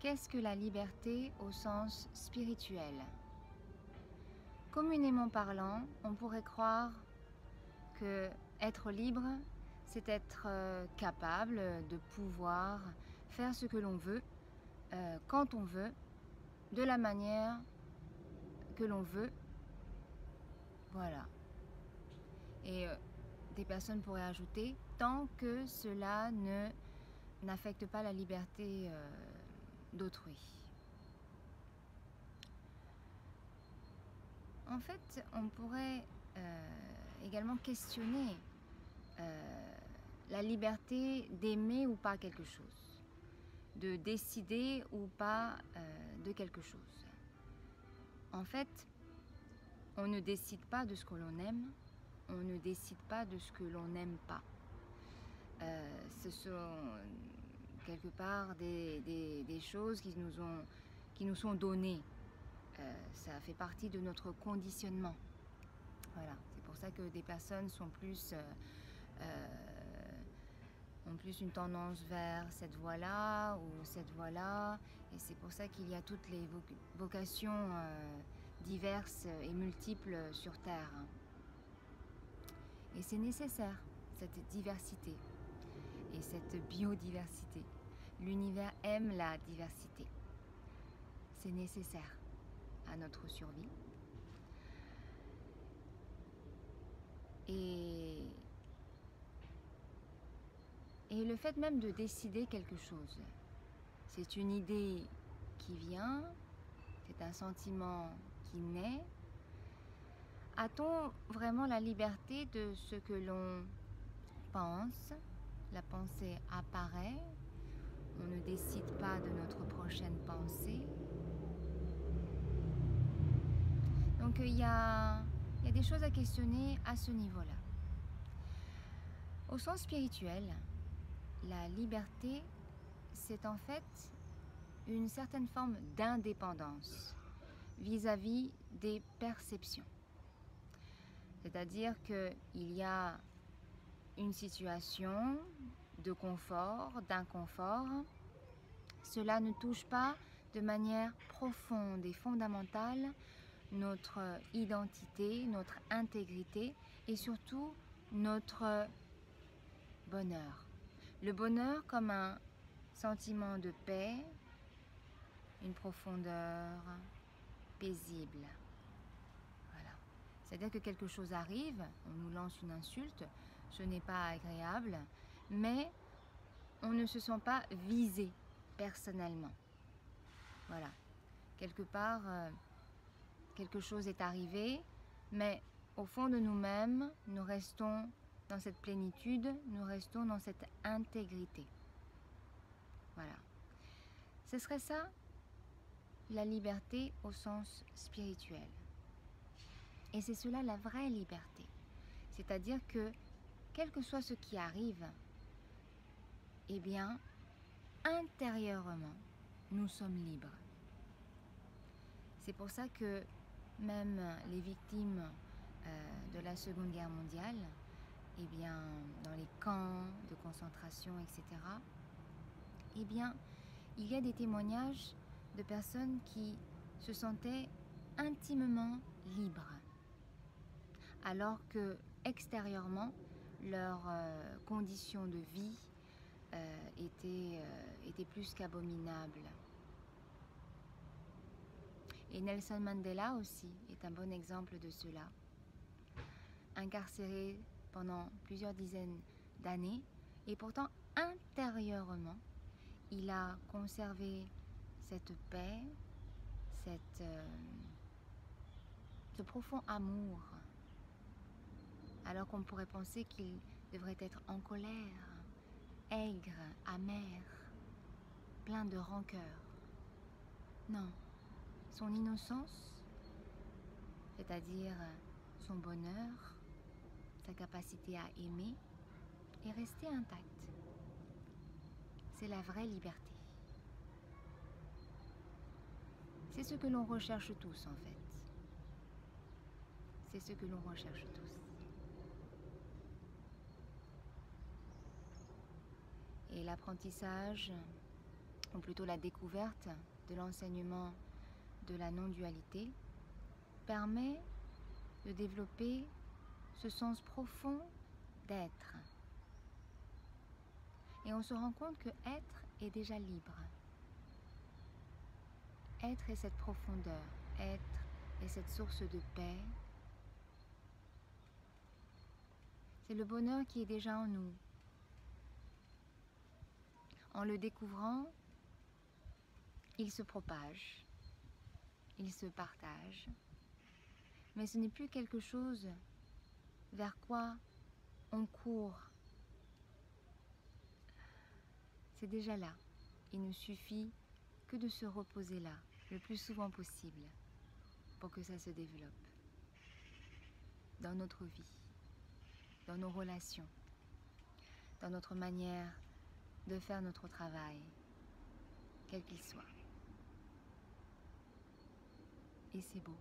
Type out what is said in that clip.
Qu'est-ce que la liberté au sens spirituel? Communément parlant, on pourrait croire que être libre, c'est être capable de pouvoir faire ce que l'on veut, quand on veut, de la manière que l'on veut. Voilà. Et des personnes pourraient ajouter, tant que cela n'affecte pas la liberté d'autrui. En fait, on pourrait également questionner la liberté d'aimer ou pas quelque chose, de décider ou pas de quelque chose. En fait, on ne décide pas de ce que l'on aime, on ne décide pas de ce que l'on n'aime pas. Ce sont quelque part des choses qui nous sont données. Ça fait partie de notre conditionnement. Voilà, c'est pour ça que des personnes sont ont plus une tendance vers cette voie-là ou cette voie-là, et c'est pour ça qu'il y a toutes les vocations diverses et multiples sur Terre. Et c'est nécessaire, cette diversité et cette biodiversité. L'univers aime la diversité. C'est nécessaire à notre survie. Et le fait même de décider quelque chose, c'est une idée qui vient, c'est un sentiment qui naît. A-t-on vraiment la liberté de ce que l'on pense? La pensée apparaît, on ne décide pas de notre prochaine pensée. Donc il y a des choses à questionner à ce niveau-là. Au sens spirituel, la liberté, c'est en fait une certaine forme d'indépendance vis-à-vis des perceptions. C'est-à-dire qu'il y a une situation de confort, d'inconfort. Cela ne touche pas de manière profonde et fondamentale notre identité, notre intégrité et surtout notre bonheur. Le bonheur comme un sentiment de paix, une profondeur paisible. Voilà. C'est-à-dire que quelque chose arrive, on nous lance une insulte, ce n'est pas agréable, mais on ne se sent pas visé personnellement. Voilà. Quelque part, quelque chose est arrivé, mais au fond de nous-mêmes, nous restons dans cette plénitude, nous restons dans cette intégrité. Voilà. Ce serait ça, la liberté au sens spirituel. Et c'est cela la vraie liberté. C'est-à-dire que, quel que soit ce qui arrive, eh bien, intérieurement, nous sommes libres. C'est pour ça que même les victimes de la Seconde Guerre mondiale, eh bien, dans les camps de concentration, etc., eh bien, il y a des témoignages de personnes qui se sentaient intimement libres, alors que extérieurement, leurs conditions de vie étaient plus qu'abominables. Et Nelson Mandela aussi est un bon exemple de cela. Incarcéré pendant plusieurs dizaines d'années, et pourtant intérieurement, il a conservé cette paix, ce profond amour, alors qu'on pourrait penser qu'il devrait être en colère, aigre, amer, plein de rancœur. Non, son innocence, c'est-à-dire son bonheur, sa capacité à aimer, est restée intacte. C'est la vraie liberté. C'est ce que l'on recherche tous, en fait. C'est ce que l'on recherche tous. Et l'apprentissage ou plutôt la découverte de l'enseignement de la non-dualité, permet de développer ce sens profond d'être. Et on se rend compte que être est déjà libre. Être est cette profondeur, être est cette source de paix. C'est le bonheur qui est déjà en nous. En le découvrant, il se propage, il se partage. Mais ce n'est plus quelque chose vers quoi on court. C'est déjà là. Il nous suffit que de se reposer là, le plus souvent possible, pour que ça se développe dans notre vie, dans nos relations, dans notre manière de faire notre travail, quel qu'il soit. Et c'est beau.